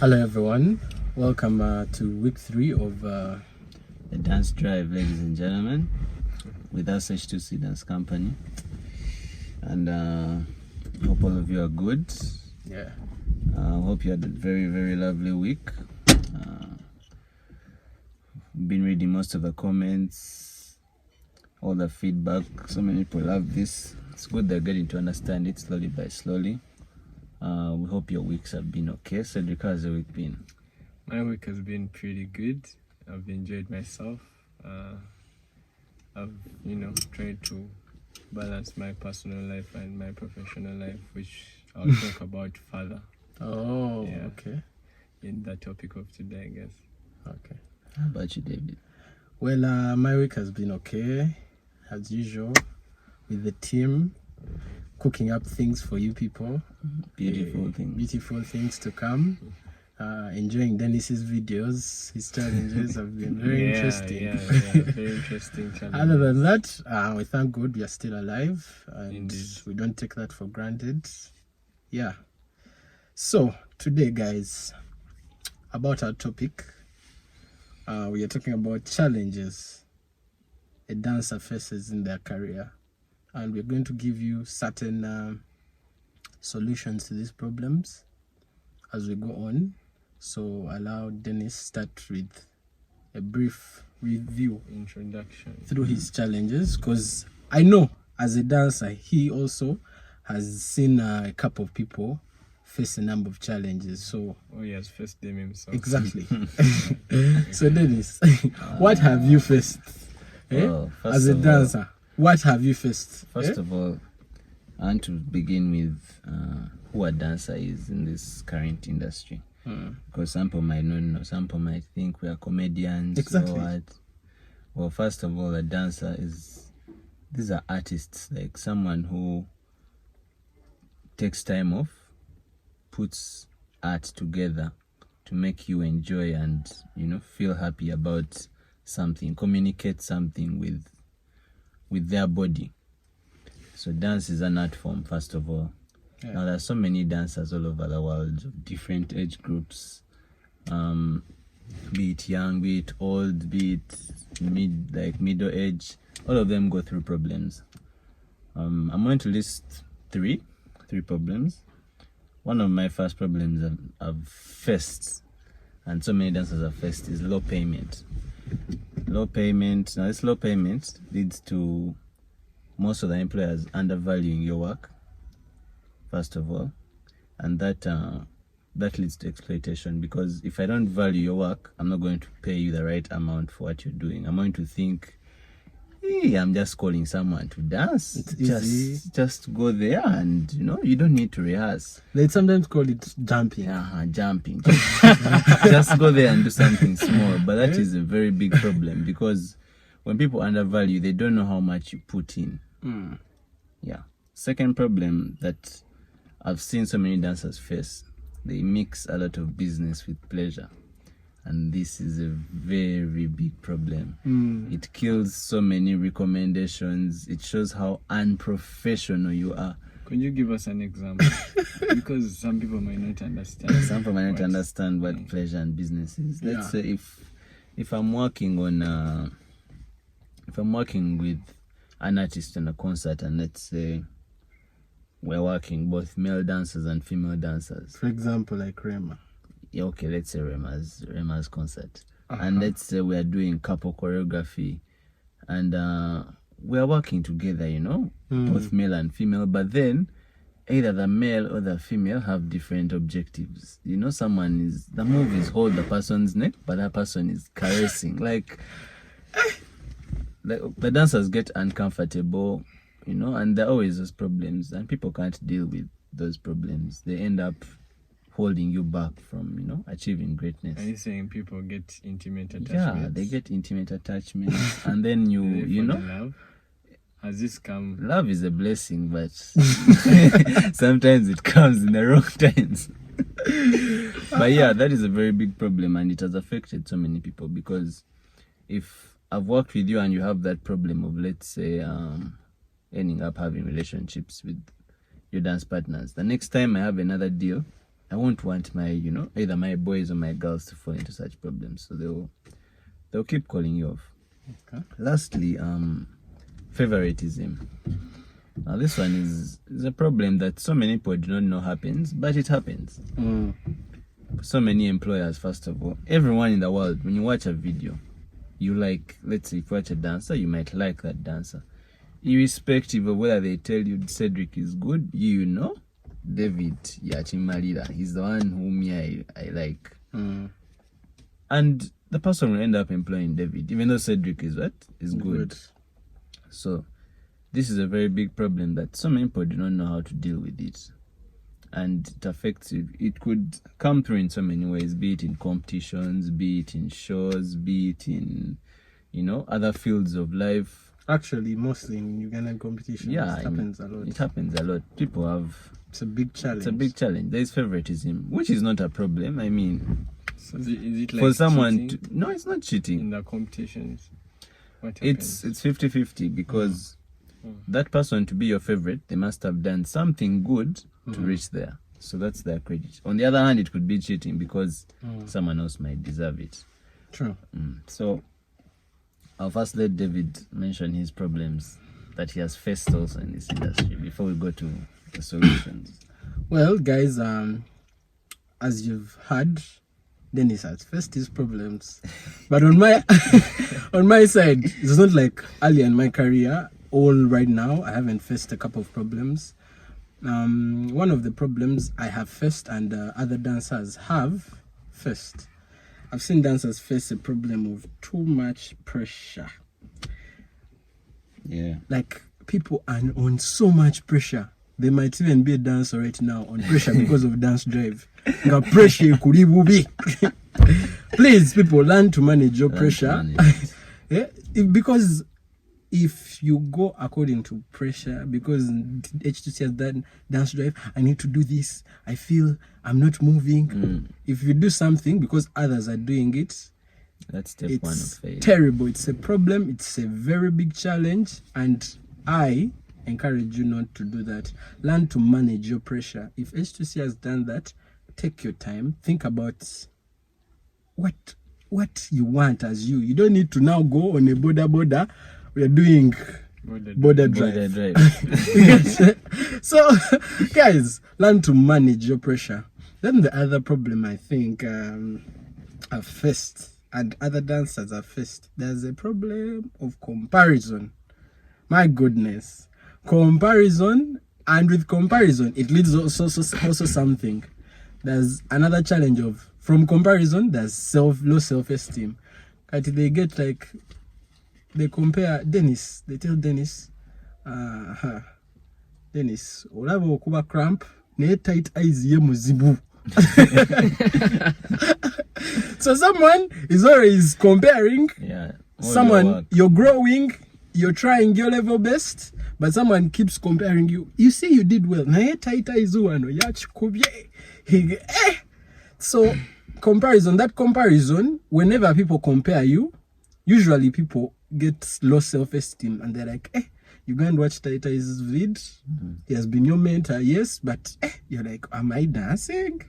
Hello everyone, welcome to week 3 of the dance drive, ladies and gentlemen, with us H2C Dance Company, and hope all of you are good. Yeah. Hope you had a very, very lovely week. Been reading most of the comments, all the feedback. So many people love this. It's good they're getting to understand it slowly by slowly. We hope your weeks have been okay. Cedric, how's your week been? My week has been pretty good. I've enjoyed myself. I've, tried to balance my personal life and my professional life, which I'll talk about further. Oh, yeah. Okay. In the topic of today, I guess. Okay. How about you, David? Well, my week has been okay, as usual, with the team, cooking up things for you people. Beautiful things. Beautiful things to come. Enjoying Dennis's videos. His challenges have been very interesting. Yeah, very interesting challenges. Other than that, we thank God we are still alive, and Indeed. we don't take that for granted. Yeah. So today, guys, about our topic, we are talking about challenges a dancer faces in their career, and we're going to give you certain solutions to these problems as we go on. So allow Dennis start with a brief review Introduction through his challenges, because I know as a dancer he also has seen a couple of people face a number of challenges. So he has faced them himself. exactly. So Dennis, what have you faced as a dancer? What have you faced? First of all, I want to begin with who a dancer is in this current industry. Because some people might not know, some people might think we are comedians. Exactly. Or what. Well, first of all, a dancer these are artists, like someone who takes time off, puts art together to make you enjoy and feel happy about something, communicate something with their body. So dance is an art form, first of all. Yeah. Now there's so many dancers all over the world of different age groups, be it young, be it old, be it middle age. All of them go through problems. I'm going to list three problems. One of my first problems I've faced, and so many dancers have faced, is low payment. Low payment. Now this low payment leads to most of the employers undervaluing your work, first of all, and that leads to exploitation, because if I don't value your work, I'm not going to pay you the right amount for what you're doing. I'm going to think, hey, I'm just calling someone to dance. It's just go there, and you don't need to rehearse. They sometimes call it jumping. Jumping. Just go there and do something small. But that is a very big problem, because when people undervalue, they don't know how much you put in. Yeah. Second problem that I've seen so many dancers face, they mix a lot of business with pleasure, and this is a very big problem. It kills so many recommendations. It shows how unprofessional you are. Can you give us an example? Because some people might not understand. Some people might not understand what pleasure and business is. Let's say if I'm working on if I'm working with an artist on a concert, and let's say we're working both male dancers and female dancers. For example, like Rema. Yeah, okay, let's say Rema's concert. And let's say we're doing couple choreography, and we're working together, both male and female, but then either the male or the female have different objectives. The move is hold the person's neck, but that person is caressing. Like the dancers get uncomfortable, and there are always those problems, and people can't deal with those problems. They end up holding you back from, achieving greatness. Are you saying people get intimate attachments? Yeah, they get intimate attachments, and then love? Has this come? Love is a blessing, but sometimes it comes in the wrong times. But yeah, that is a very big problem, and it has affected so many people, because if I've worked with you and you have that problem of, let's say, ending up having relationships with your dance partners, the next time I have another deal, I won't want my, either my boys or my girls to fall into such problems. So they'll keep calling you off. Okay. Lastly, favoritism. Now this one is a problem that so many people do not know happens, but it happens. So many employers, first of all, everyone in the world, when you watch a video, you like, let's say if you watch a dancer, you might like that dancer. Irrespective of whether they tell you Cedric is good, David Yachimalira, he's the one whom I like. And the person will end up employing David, even though Cedric is what? Is good. So this is a very big problem that so many people do not know how to deal with it. And it affects you. It could come through in so many ways, be it in competitions, be it in shows, be it in, other fields of life. Actually, mostly in Ugandan competitions, it happens a lot. It happens a lot. People have... It's a big challenge. It's a big challenge. There is favoritism, which is not a problem. I mean... So is it like for someone cheating no, it's not cheating. in the competitions? What happens? It's 50-50 because that person to be your favorite, they must have done something good to reach there. So that's their credit. On the other hand, it could be cheating because someone else might deserve it. True. So I'll first let David mention his problems that he has faced also in this industry before we go to the solutions. Well, guys, as you've heard, Dennis has faced his problems, but on my on my side, it's not like earlier in my career. All right now, I haven't faced a couple of problems. One of the problems I have faced, and other dancers have faced. I've seen dancers face a problem of too much pressure. Yeah. Like, people are on so much pressure. They might even be a dancer right now on pressure because of dance drive. Nga pressure kuri bubi. Please, people, learn to manage your pressure. Yeah? Because if you go according to pressure, because H2C has done dance drive, I need to do this, I feel I'm not moving. If you do something because others are doing it, that's step one of failure. Terrible. It's a problem. It's a very big challenge, and I encourage you not to do that. Learn to manage your pressure. If H2C has done that, take your time, think about what you want as you. You don't need to now go on a border. We are doing border drive. So, guys, learn to manage your pressure. Then the other problem I think I've faced, and other dancers have faced, there's a problem of comparison. My goodness. Comparison, and with comparison, it leads also something. There's another challenge of, from comparison, there's low self-esteem. They get like, they compare Dennis, they tell Dennis, Dennis, olaba okuba cramp, ne tight eyes ye muzibu. So someone is always comparing. Yeah. Someone, you're growing, you're trying your level best, but someone keeps comparing you. You see, you did well. So comparison, that comparison, whenever people compare you, usually people get low self-esteem, and they're like, you go and watch Taita's vid. He has been your mentor, yes, but you're like, am I dancing?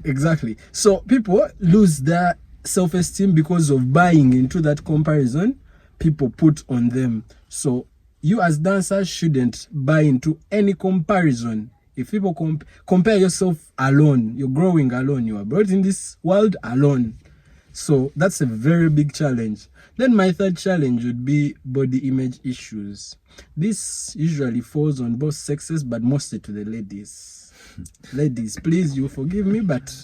Exactly. So people lose their self-esteem because of buying into that comparison people put on them. So you as dancers shouldn't buy into any comparison. If people compare yourself alone, you're growing alone, you are brought in this world alone. So that's a very big challenge. Then my third challenge would be body image issues. This usually falls on both sexes, but mostly to the ladies. Ladies, please, you forgive me, but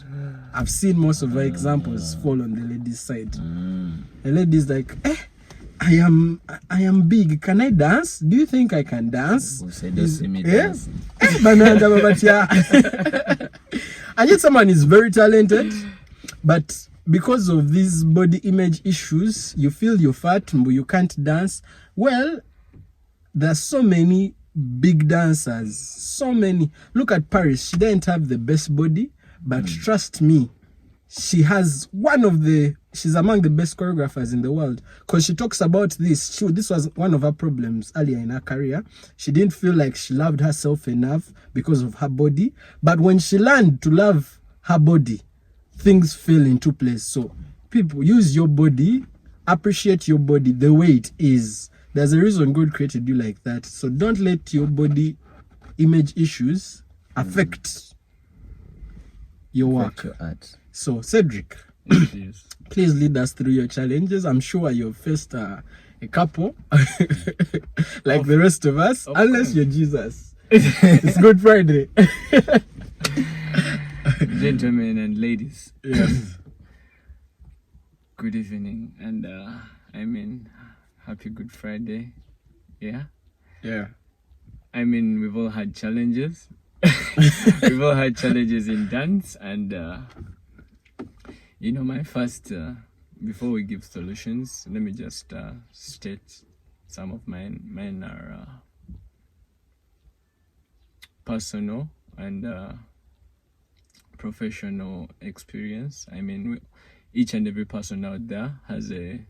I've seen most of our examples fall on the ladies' side. The ladies like, I am big. Can I dance? Do you think I can dance? And yet someone is very talented, but because of these body image issues, you feel you're fat, but you can't dance. Well, there's so many big dancers, so many. Look at Paris. She didn't have the best body, but trust me, she has one of the she's among the best choreographers in the world, because she talks about this. This was one of her problems earlier in her career. She didn't feel like she loved herself enough because of her body. But when she learned to love her body, things fell into place. So people, use your body, appreciate your body the way it is. There's a reason God created you like that. So don't let your body image issues affect your work. Your art. So Cedric, Yes. please lead us through your challenges. I'm sure you've faced a couple like the rest of us, unless course. you're Jesus. It's Good Friday. Gentlemen and ladies, Yes. good evening, and I mean, happy Good Friday. Yeah, Yeah. I mean, we've all had challenges. We've all had challenges in dance, and you know, my first, before we give solutions, let me just state some of mine. Mine are personal and professional experience. I mean, each and every person out there has a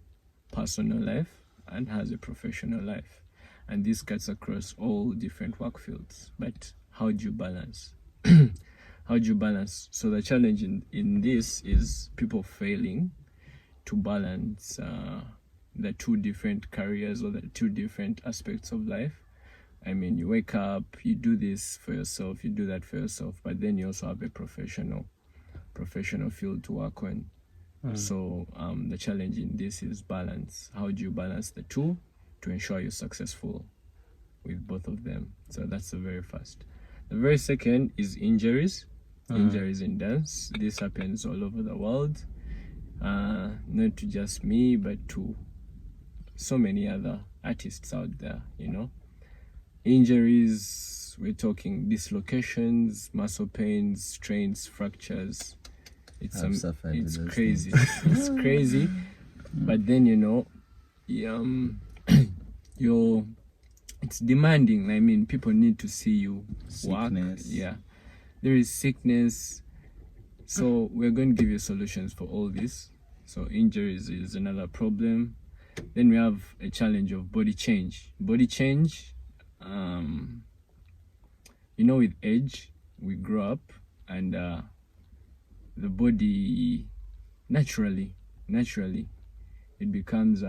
personal life and has a professional life, and this cuts across all different work fields. But how do you balance? How do you balance? So the challenge in this is people failing to balance the two different careers or the two different aspects of life. I mean, you wake up, you do this for yourself, you do that for yourself, but then you also have a professional field to work on. So the challenge in this is balance. How do you balance the two to ensure you're successful with both of them? So that's the very first. The very second is injuries. Injuries in dance. This happens all over the world. Not to just me, but to so many other artists out there, you know. Injuries, we're talking dislocations, muscle pains, strains, fractures. It's crazy. It's crazy. But then, you know, it's demanding. I mean, people need to see you work. Yeah, there is sickness. So we're going to give you solutions for all this. So injuries is another problem. Then we have a challenge of body change. Body change, you know, with age, we grow up, and the body naturally, it becomes,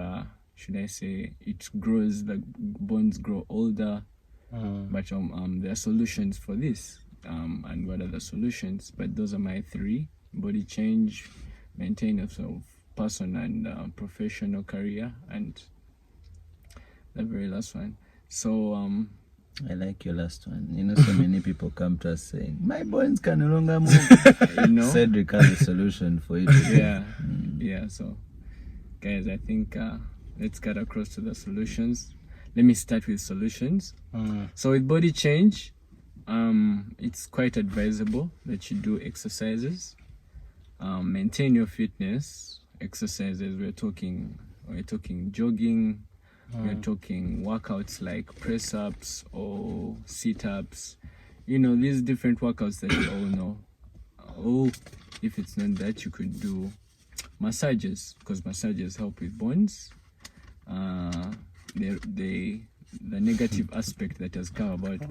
should I say, it grows, the bones grow older. But there are solutions for this. And what are the solutions? But those are my three: body change, maintain yourself, personal and professional career, and the very last one. So I like your last one. You know, so many people come to us saying, my bones can no longer move. you know, Cedric has a solution for it. yeah. So guys, I think let's cut across to the solutions. Let me start with solutions. So with body change, it's quite advisable that you do exercises. Maintain your fitness. Exercises, we're talking jogging. We're talking workouts like press-ups or sit-ups. You know, these different workouts that you all know. Oh, if it's not that, you could do massages, because massages help with bones. The negative aspect that has come about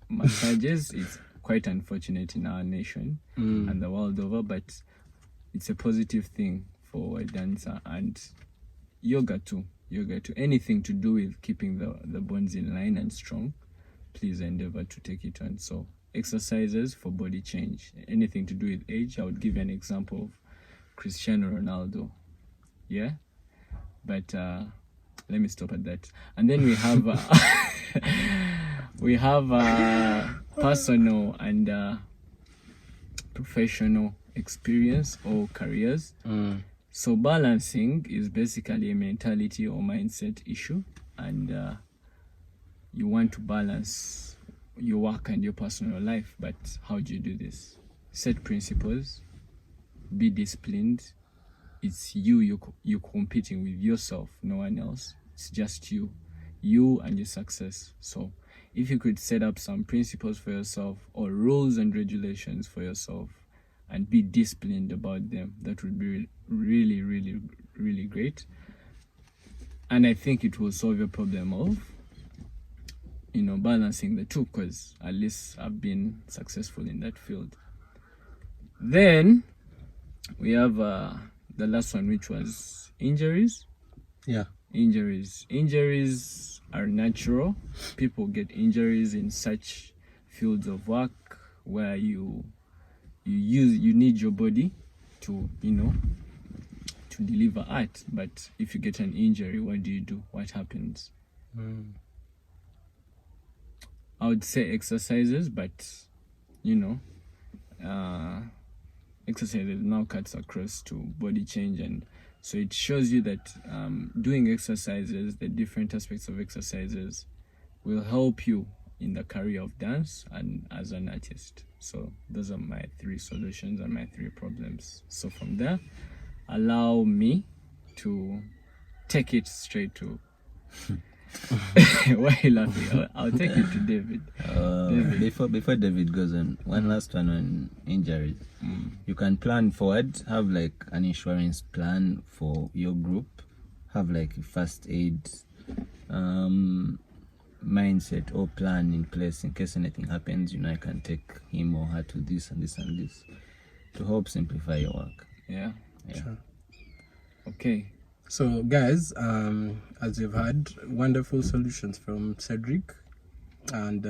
massages is quite unfortunate in our nation and the world over, but it's a positive thing for a dancer. And yoga too, anything to do with keeping the bones in line and strong, please endeavor to take it on. So exercises for body change, anything to do with age. I would give you an example of Cristiano Ronaldo, yeah, but let me stop at that. And then we have personal and professional experience or careers. So balancing is basically a mentality or mindset issue, and you want to balance your work and your personal life. But how do you do this? Set principles, be disciplined. It's you're competing with yourself, no one else. It's just you and your success. So if you could set up some principles for yourself or rules and regulations for yourself, and be disciplined about them. That would be really, really, really great. And I think it will solve your problem of, balancing the two, because at least I've been successful in that field. Then we have the last one, which was injuries. Yeah. Injuries are natural. People get injuries in such fields of work where you need your body to to deliver art. But if you get an injury, what do? What happens? I would say exercises, but exercises now cuts across to body change, and so it shows you that doing exercises, the different aspects of exercises, will help you in the career of dance and as an artist. So those are my 3 solutions and my 3 problems. So from there, allow me to take it straight to why are you laughing? I'll take it to David. Before David goes on, one last one on injuries. You can plan forward, have like an insurance plan for your group, have like a first aid mindset or plan in place in case anything happens. I can take him or her to this and this and this to help simplify your work. Yeah. Sure. Okay. So guys, as you've heard, wonderful solutions from Cedric, and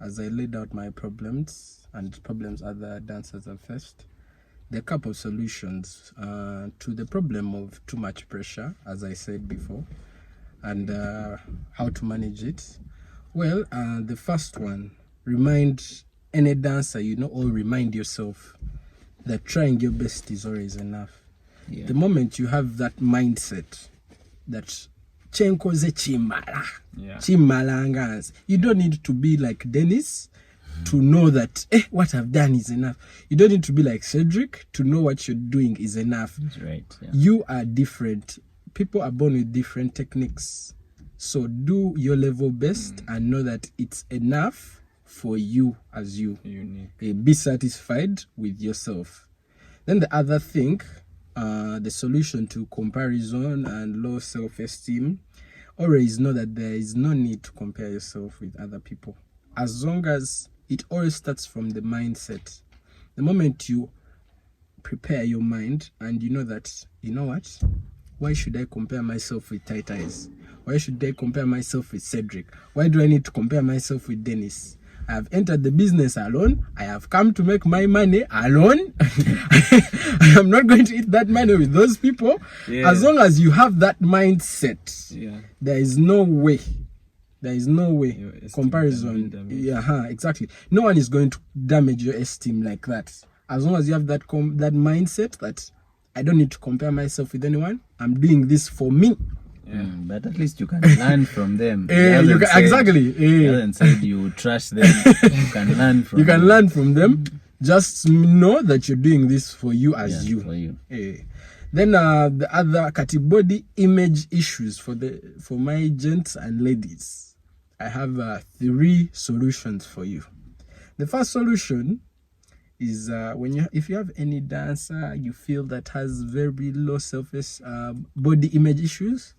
as I laid out my problems and problems other dancers have faced, there are a couple of solutions to the problem of too much pressure, as I said before, and how to manage it. Well, the first one, remind any dancer or remind yourself that trying your best is always enough. Yeah. The moment you have that mindset that chenkoze chimala, chimalangas, you don't need to be like Dennis to know that what I've done is enough. You don't need to be like Cedric to know what you're doing is enough. That's right. Yeah. You are different. People are born with different techniques. So do your level best and know that it's enough for you as you. Unique. Be satisfied with yourself. Then the other thing, the solution to comparison and low self-esteem, always know that there is no need to compare yourself with other people. As long as it always starts from the mindset. The moment you prepare your mind and you know that, what? Why should I compare myself with Tight Eyes? Why should I compare myself with Cedric? Why do I need to compare myself with Dennis? I have entered the business alone. I have come to make my money alone. I am not going to eat that money with those people. Yeah. As long as you have that mindset, Yeah. there is no way. Your esteem comparison. can be damaged. Yeah, exactly. No one is going to damage your esteem like that. As long as you have that that mindset that I don't need to compare myself with anyone. I'm doing this for me. Yeah. But at least you can learn from them. Exactly. He hasn't said you trash them. You can learn from You can them. learn from them. Just know that you're doing this for you as you. For you. Then the other body image issues for my gents and ladies. I have 3 solutions for you. The first solution is if you have any dancer you feel that has very low body image issues,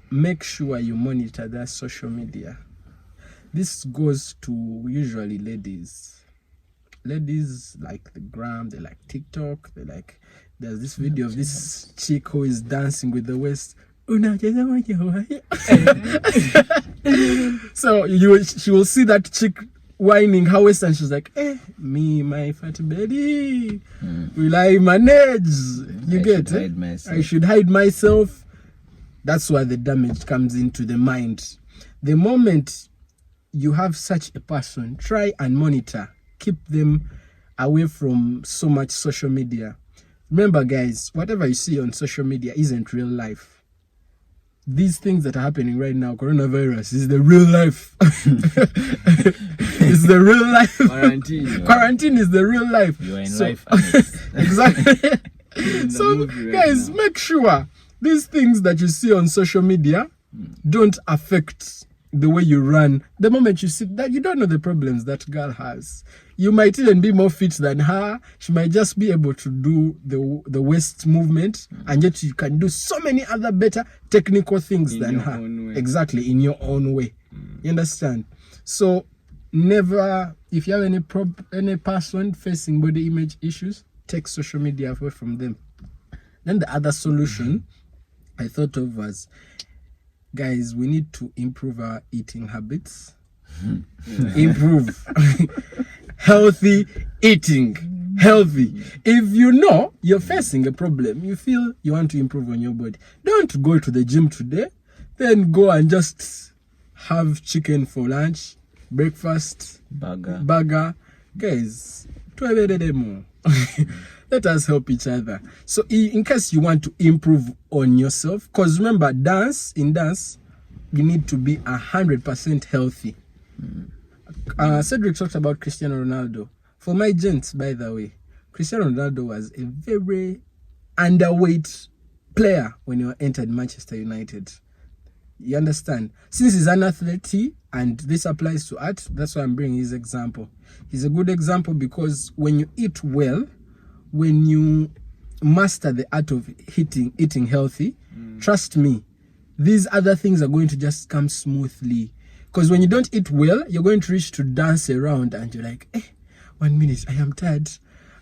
make sure you monitor their social media. This goes to usually ladies. Ladies like the gram, they like TikTok, there's this video of this chick who is dancing with the waist. So she will see that chick whining her waist and she's like, me, my fat belly, will I manage? You get it? I should hide myself. That's why the damage comes into the mind. The moment you have such a person, try and monitor. Keep them away from so much social media. Remember, guys, whatever you see on social media isn't real life. These things that are happening right now, coronavirus, is the real life. It's the real life. Quarantine is the real life. You are in life. Exactly. So, Right guys, make sure these things that you see on social media don't affect the way you run. The moment you see that, you don't know the problems that girl has. You might even be more fit than her. She might just be able to do the waist movement, and yet you can do so many other better technical things In than your her. own way. Exactly, in your own way. You understand? So never, if you have any person facing body image issues, take social media away from them. Then the other solution I thought of was, guys, we need to improve our eating habits. Improve healthy eating. Healthy. If you know you're facing a problem, you feel you want to improve on your body, don't go to the gym today, then go and just have chicken for lunch, breakfast, burger. Guys, more. Let us help each other. So in case you want to improve on yourself, because remember, in dance, you need to be 100% healthy. Cedric talked about Cristiano Ronaldo. For my gents, by the way, Cristiano Ronaldo was a very underweight player when he entered Manchester United. You understand? Since he's an athlete, and this applies to art, that's why I'm bringing his example. He's a good example because when you eat well, when you master the art of eating healthy, trust me, these other things are going to just come smoothly. Because when you don't eat well, you're going to reach to dance around and you're like, 1 minute, I am tired,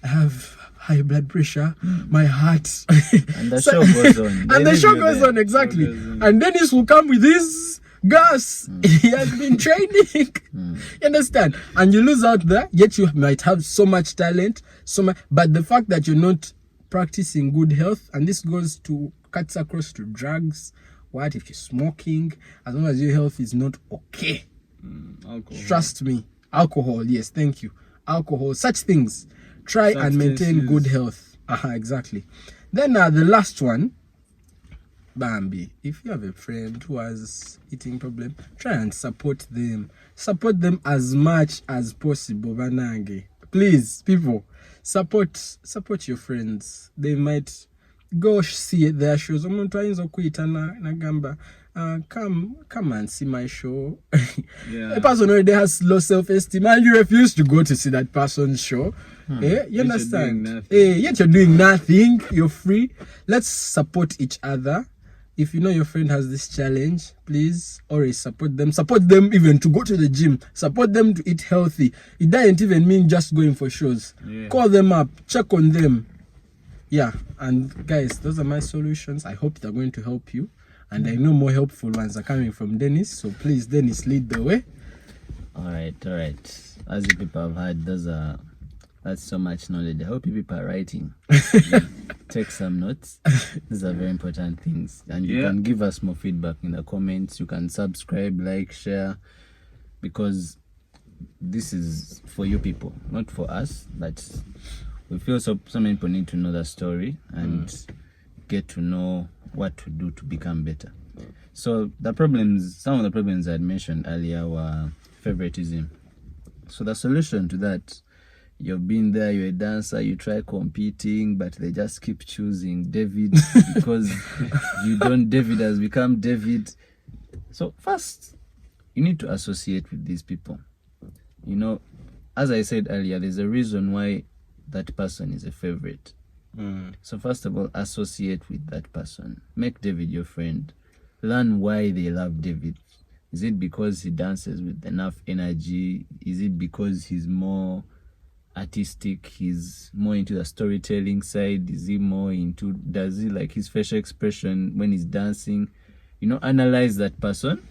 I have high blood pressure, my heart. And the show goes on. And the show goes on, exactly. And Dennis will come with his gas. He has been training. You understand? And you lose out there, yet you might have so much talent, but the fact that you're not practicing good health, and this cuts across to drugs. What if you're smoking? As long as your health is not okay, Alcohol. trust me. Alcohol, yes, thank you. Alcohol, such things. Try and maintain good health. Exactly. Then the last one, Bambi. If you have a friend who has eating problem, try and support them. Support them as much as possible. Banange. Please, people, support your friends. They might go see their shows. Come and see my show. A person already has low self-esteem and you refuse to go to see that person's show. You understand? Yet you're doing nothing. You're free. Let's support each other. If you know your friend has this challenge, please always support them. Support them even to go to the gym. Support them to eat healthy. It doesn't even mean just going for shows. Call them up. Check on them. Yeah, and guys, those are my solutions. I hope they're going to help you. And I know more helpful ones are coming from Dennis. So please, Dennis, lead the way. All right. As you people have heard, that's so much knowledge. I hope you people are writing. Take some notes. These are very important things. And you can give us more feedback in the comments. You can subscribe, like, share. Because this is for you people, not for us. But we feel so many people need to know the story and get to know what to do to become better. So some of the problems I had mentioned earlier were favoritism. So the solution to that, you've been there, you're a dancer, you try competing, but they just keep choosing David because David has become David. So first, you need to associate with these people. You know, as I said earlier, there's a reason why that person is a favorite. So first of all, associate with that person. Make David your friend. Learn why they love David. Is it because he dances with enough energy? Is it because he's more artistic? He's more into the storytelling side? Is he more into, does he like his facial expression when he's dancing? You know, analyze that person.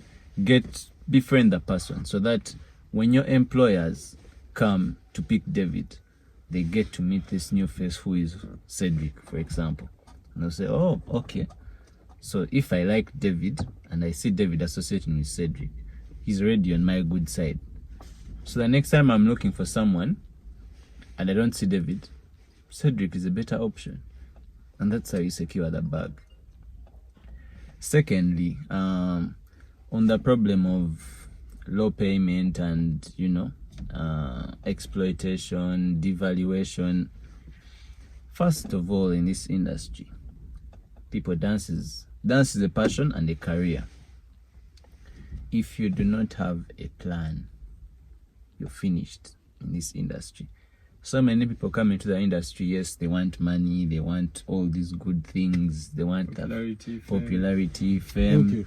Befriend the person so that when your employers come to pick David, they get to meet this new face who is Cedric, for example. And they'll say, oh, okay. So if I like David and I see David associating with Cedric, he's already on my good side. So the next time I'm looking for someone and I don't see David, Cedric is a better option. And that's how you secure the bag. Secondly, on the problem of low payment and, exploitation, devaluation. First of all, in this industry, dance is a passion and a career. If you do not have a plan, you're finished. in this industry. So many people come into the industry, yes, they want money, they want all these good things, they want popularity, fame. Okay.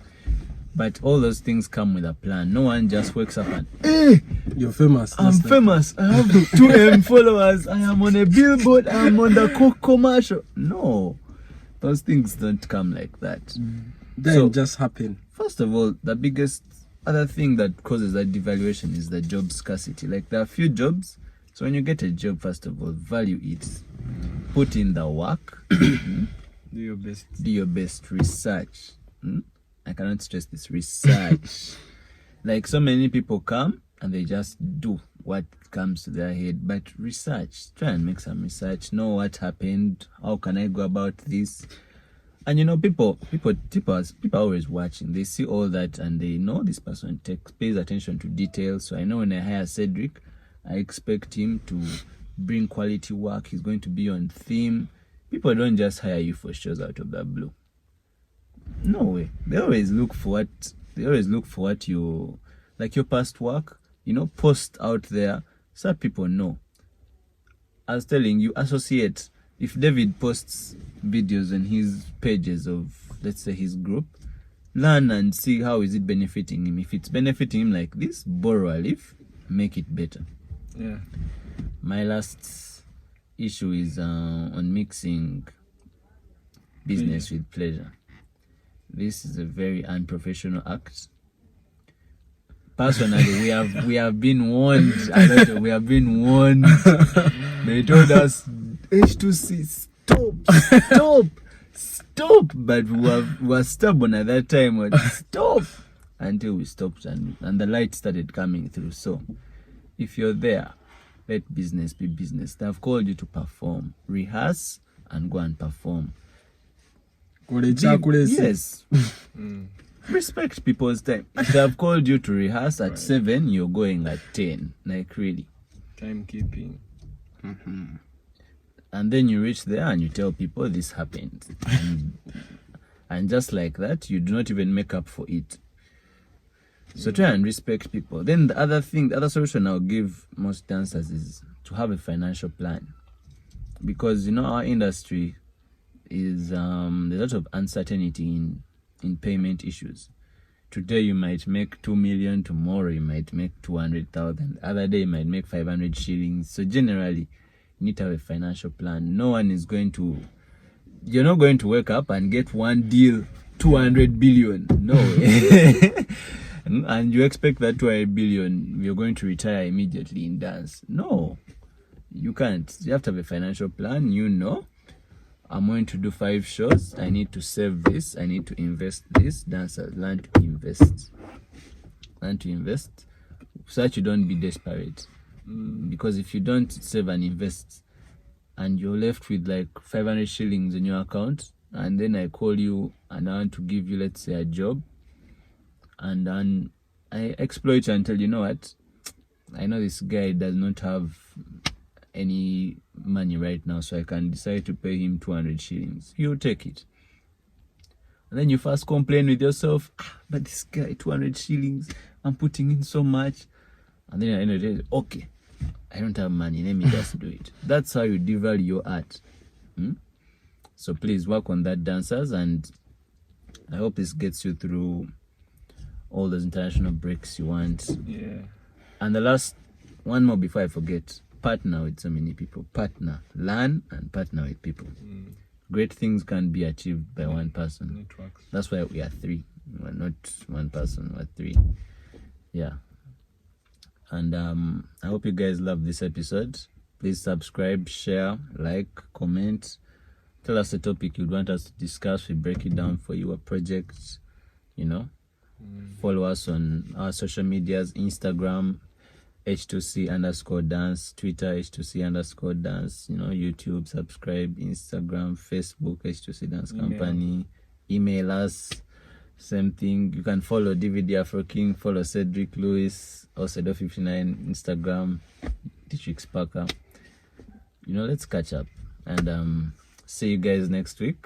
But all those things come with a plan. No one just wakes up and, hey, You're famous. I'm Just like- famous. I have 2M followers. I am on a billboard. I am on the Coke commercial. No, those things don't come like that. Then So- just happen. First of all, the biggest other thing that causes that devaluation is the job scarcity. Like, there are few jobs. So when you get a job, first of all, value it. Put in the work. Do your best. Do your best research. I cannot stress this, research. Like, so many people come and they just do what comes to their head, but research. Try and make some research. Know what happened. How can I go about this? And you know, people are always watching. They see all that and they know this person pays attention to details. So I know when I hire Cedric, I expect him to bring quality work. He's going to be on theme. People don't just hire you for shows out of the blue. No way. They always look for what you like, your past work, you know, post out there so that people know. I was telling you, associate. If David posts videos on his pages of, let's say, his group, learn and see how is it benefiting him. If it's benefiting him like this, borrow a leaf, make it better. Yeah. My last issue is on mixing business with pleasure. This is a very unprofessional act. Personally, we have been warned. We have been warned. They told us, H2C, stop. But we were stubborn at that time. Stop until we stopped, and the light started coming through. So, if you're there, let business be business. They've called you to perform, rehearse, and go and perform. Yes. Respect people's time. If they have called you to rehearse at 7, you're going at 10. Like, really. Timekeeping. And then you reach there and you tell people this happened. And just like that, you do not even make up for it. So try and respect people. Then the other solution I'll give most dancers is to have a financial plan. Because, you know, our industry is there's a lot of uncertainty in payment issues. Today you might make 2 million, tomorrow you might make 200,000, the other day you might make 500 shillings. So generally, you need to have a financial plan. You're not going to wake up and get one deal, 200 billion. No way. And you expect that 200 billion, you're going to retire immediately in dance. No, you can't. You have to have a financial plan. You know, I'm going to do 5 shows. I need to save this. I need to invest this. Dancers, learn to invest. Learn to invest so that you don't be desperate. Because if you don't save and invest and you're left with like 500 shillings in your account, and then I call you and I want to give you, let's say, a job, and then I exploit you and tell you know what, I know this guy does not have any money right now, so I can decide to pay him 200 shillings. You'll take it. And then you first complain with yourself, but this guy, 200 shillings, I'm putting in so much. And then at the end of the day, okay, I don't have money, let me just do it. That's how you devalue your art. So please work on that, dancers, and I hope this gets you through all those international breaks you want. Yeah. And the last one more before I forget, partner with so many people. Learn and partner with people. Great things can be achieved by one person. Networks. That's why we are 3. We're not one person, we're 3. Yeah. And I hope you guys love this episode. Please subscribe, share, like, comment. Tell us a topic you'd want us to discuss. We break it down for you, a project, you know. Follow us on our social medias, Instagram, H2C_dance, Twitter, H2C_dance, you know, YouTube, subscribe, Instagram, Facebook, H2C Dance Company. Email us, same thing. You can follow DVD Afro King, follow Cedric Lewis, or Cedo59, Instagram, Dietrich Parker. You know, let's catch up and see you guys next week.